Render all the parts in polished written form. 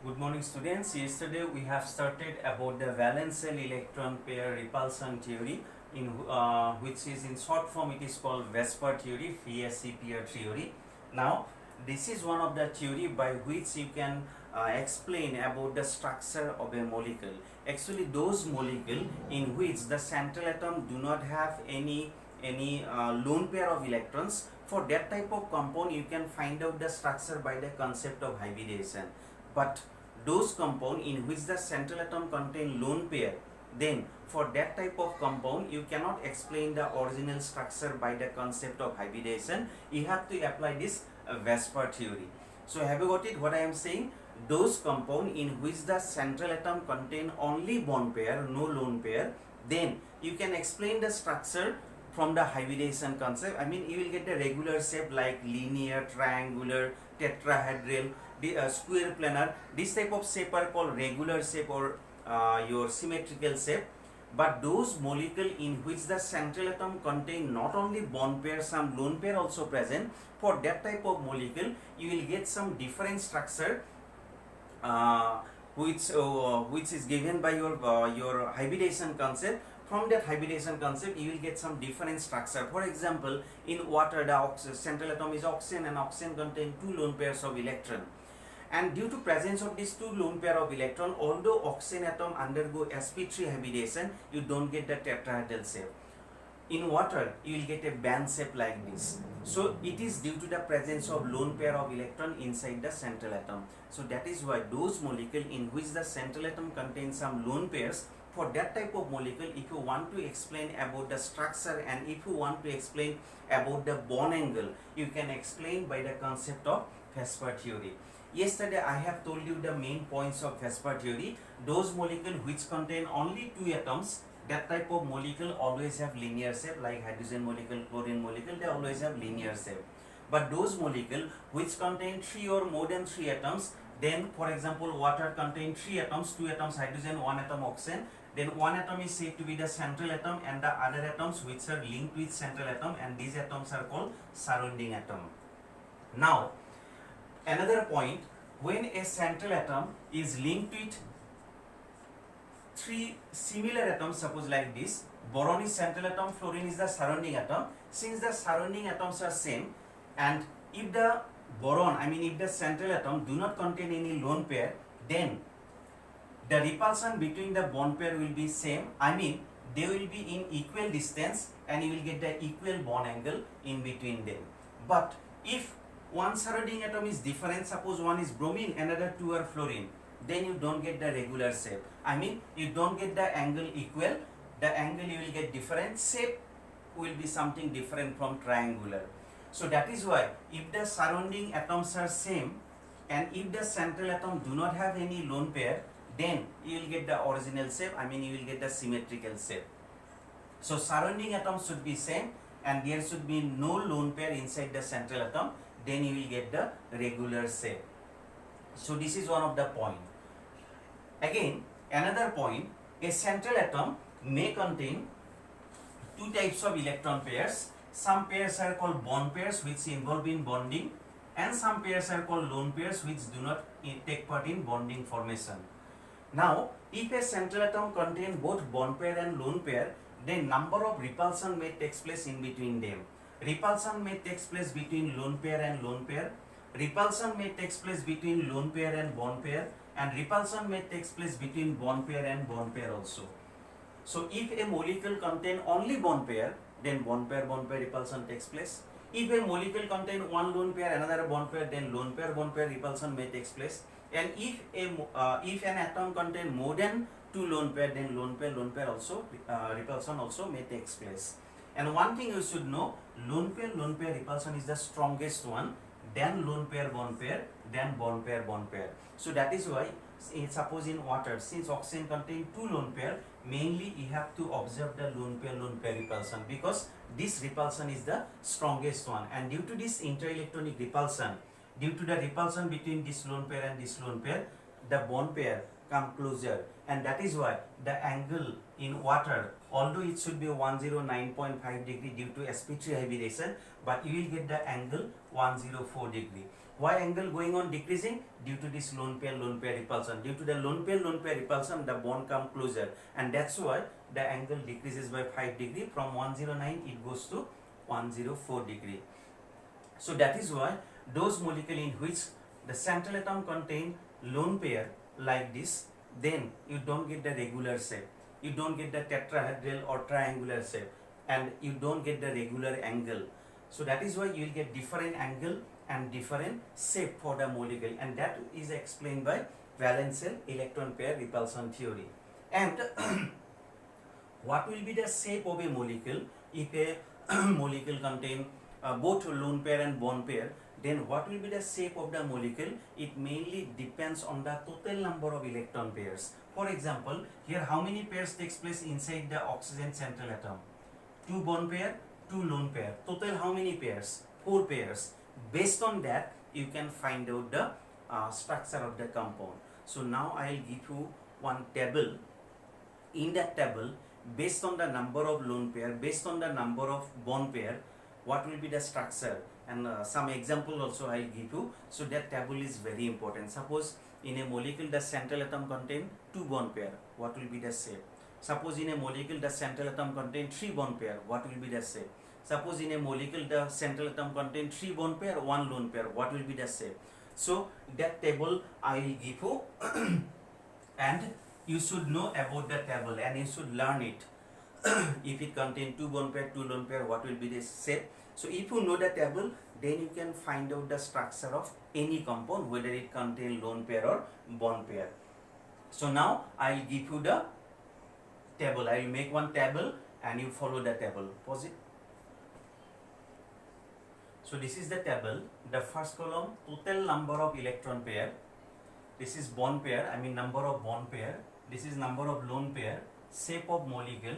Good morning, students. Yesterday we have started about the valence shell electron pair repulsion theory, in which is in short form it is called VSEPR theory, VSE pair theory. Now this is one of the theory by which you can explain about the structure of a molecule. Actually, those molecule in which the central atom do not have any lone pair of electrons. For that type of compound, you can find out the structure by the concept of hybridization. But those compound in which the central atom contain lone pair, then for that type of compound you cannot explain the original structure by the concept of hybridization. You have to apply this VSEPR theory. So have you got it what I am saying? Those compound in which the central atom contain only bond pair, no lone pair, then you can explain the structure from the hybridization concept. I mean, you will get the regular shape like linear, triangular, tetrahedral, square planar. This type of shape are called regular shape or your symmetrical shape. But those molecule in which the central atom contain not only bond pair, some lone pair also present, for that type of molecule you will get some different structure which is given by your hybridization concept. From that hybridization concept you will get some different structure. For example, in water the central atom is oxygen, and oxygen contain two lone pairs of electron, and due to presence of these two lone pair of electron, although oxygen atom undergo sp3 hybridization, you don't get the tetrahedral shape. In water you will get a band shape like this. So it is due to the presence of lone pair of electron inside the central atom. So that is why those molecule in which the central atom contains some lone pairs, for that type of molecule, if you want to explain about the structure and if you want to explain about the bond angle, you can explain by the concept of VSEPR theory. Yesterday I have told you the main points of VSEPR theory. Those molecules which contain only two atoms, that type of molecule always have linear shape, like hydrogen molecule, chlorine molecule, they always have linear shape. But those molecules which contain three or more than three atoms, then for example water contains three atoms, two atoms hydrogen, one atom oxygen, then one atom is said to be the central atom and the other atoms which are linked with central atom, and these atoms are called surrounding atom. Now another point, when a central atom is linked with three similar atoms, suppose like this, boron is central atom, fluorine is the surrounding atom. Since the surrounding atoms are same, and if the boron, I mean if the central atom do not contain any lone pair, then the repulsion between the bond pair will be same. I mean they will be in equal distance and you will get the equal bond angle in between them. But if one surrounding atom is different, suppose one is bromine, another two are fluorine, then you don't get the regular shape. I mean you don't get the angle equal, the angle you will get different, shape will be something different from triangular. So that is why if the surrounding atoms are same and if the central atom do not have any lone pair, then you will get the original shape, I mean you will get the symmetrical shape. So surrounding atoms should be same and there should be no lone pair inside the central atom, then you will get the regular shape. So this is one of the point. Again, another point, a central atom may contain two types of electron pairs. Some pairs are called bond pairs which involve in bonding, and some pairs are called lone pairs which do not take part in bonding formation. Now, if a central atom contains both bond pair and lone pair, then number of repulsion may take place in between them. Repulsion may take place between lone pair and lone pair. Repulsion may take place between lone pair and bond pair, and repulsion may take place between bond pair and bond pair also. So if a molecule contain only bond pair, then bond pair repulsion takes place. If a molecule contain one lone pair, another bond pair, then lone pair repulsion may take place. And if an atom contain more than two lone pair, then lone pair also repulsion also may take place. And one thing you should know, lone pair repulsion is the strongest one, then lone pair, then bond pair. So that is why, suppose in water, since oxygen contain two lone pair, mainly you have to observe the lone pair repulsion, because this repulsion is the strongest one. And due to this interelectronic repulsion, due to the repulsion between this lone pair and this lone pair, the bond pair come closer, and that is why the angle in water, although it should be 109.5 degree due to sp3 hybridization, but you will get the angle 104 degree. Why angle going on decreasing? Due to this lone pair repulsion. Due to the lone pair repulsion, the bond come closer, and that's why the angle decreases by 5 degree. From 109 it goes to 104 degree. So that is why those molecules in which the central atom contain lone pair like this, then you don't get the regular shape, you don't get the tetrahedral or triangular shape, and you don't get the regular angle. So that is why you will get different angle and different shape for the molecule, and that is explained by valence shell electron pair repulsion theory. And what will be the shape of a molecule if a molecule contain both lone pair and bond pair? Then what will be the shape of the molecule? It mainly depends on the total number of electron pairs. For example, here how many pairs takes place inside the oxygen central atom? 2 bond pair, 2 lone pair. Total how many pairs? 4 pairs. Based on that, you can find out the structure of the compound. So now I will give you one table. In that table, based on the number of lone pair, based on the number of bond pair, what will be the structure, and some example also I will give you. So that table is very important. Suppose in a molecule the central atom contain 2 bond pair, what will be the shape? Suppose in a molecule the central atom contain 3 bond pair, what will be the shape? Suppose in a molecule the central atom contain 3 bond pair, 1 lone pair, what will be the shape? So that table I will give you and you should know about the table and you should learn it. If it contain 2 bond pair, 2 lone pair, what will be the shape? So if you know the table, then you can find out the structure of any compound, whether it contain lone pair or bond pair. So now I will give you the table. I will make one table and you follow the table. Pause it. So this is the table. The first column, total number of electron pair. This is bond pair, I mean number of bond pair. This is number of lone pair, shape of molecule,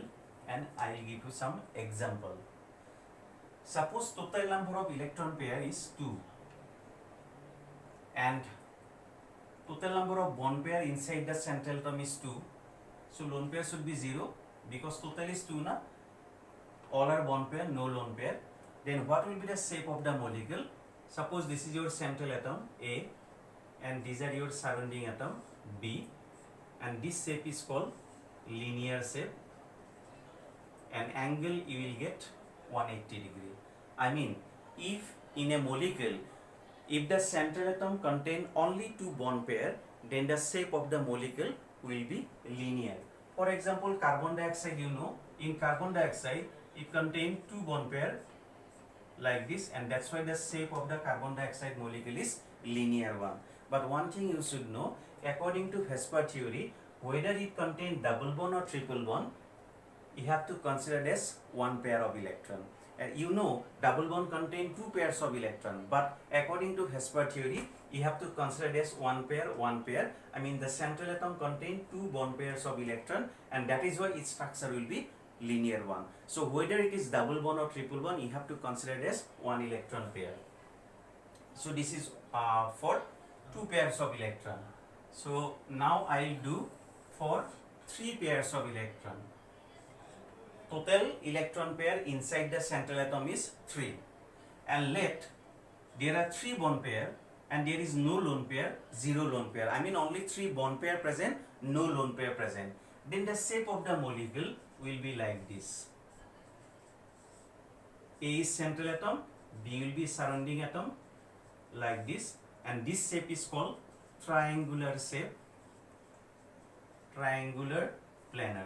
and I will give you some example. Suppose total number of electron pair is 2 and total number of bond pair inside the central atom is 2. So lone pair should be 0 because total is 2 na. All are bond pair, no lone pair. Then what will be the shape of the molecule? Suppose this is your central atom A and these are your surrounding atom B, and this shape is called linear shape, and angle you will get 180 degree. I mean, if in a molecule, if the central atom contain only 2 bond pair, then the shape of the molecule will be linear. For example, carbon dioxide, you know, in carbon dioxide it contain 2 bond pair like this, and that's why the shape of the carbon dioxide molecule is linear one. But one thing you should know, according to Vesper theory, whether it contain double bond or triple bond, you have to consider as one pair of electron. You know double bond contain 2 pairs of electron, but according to Vesper theory, you have to consider as one pair. I mean the central atom contain 2 bond pairs of electron, and that is why its structure will be linear one. So whether it is double bond or triple bond, you have to consider as one electron pair. So this is for 2 pairs of electron. So now I will do for 3 pairs of electron. Total electron pair inside the central atom is 3, and let there are 3 bond pair and there is no lone pair, 0 lone pair. I mean only 3 bond pair present, no lone pair present. Then the shape of the molecule will be like this. A is central atom, B will be surrounding atom like this, and this shape is called triangular shape, triangular planar.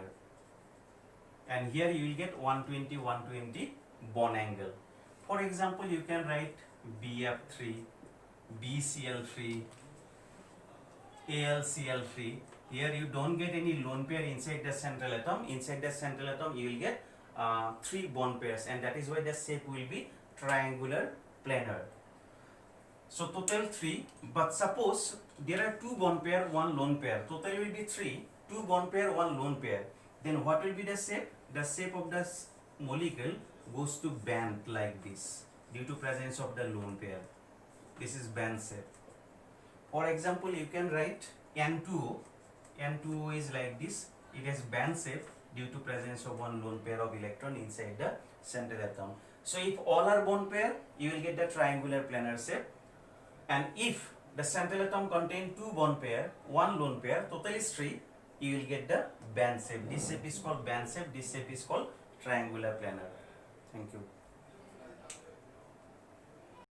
And here you will get 120 bond angle. For example, you can write BF3, BCl3, AlCl3. Here you don't get any lone pair inside the central atom. Inside the central atom you will get 3 bond pairs, and that is why the shape will be triangular planar. So total 3, but suppose there are 2 bond pair, 1 lone pair. Total will be 3, 2 bond pair, 1 lone pair. Then what will be the shape? The shape of the molecule goes to band like this due to presence of the lone pair. This is band shape. For example, you can write N2O. N2O is like this. It has band shape due to presence of one lone pair of electron inside the central atom. So if all are bone pair, you will get the triangular planar shape. And if the central atom contain two bone pair, one lone pair, total is three, you will get the band shape. This shape is called band shape. This shape is called triangular planar. Thank you.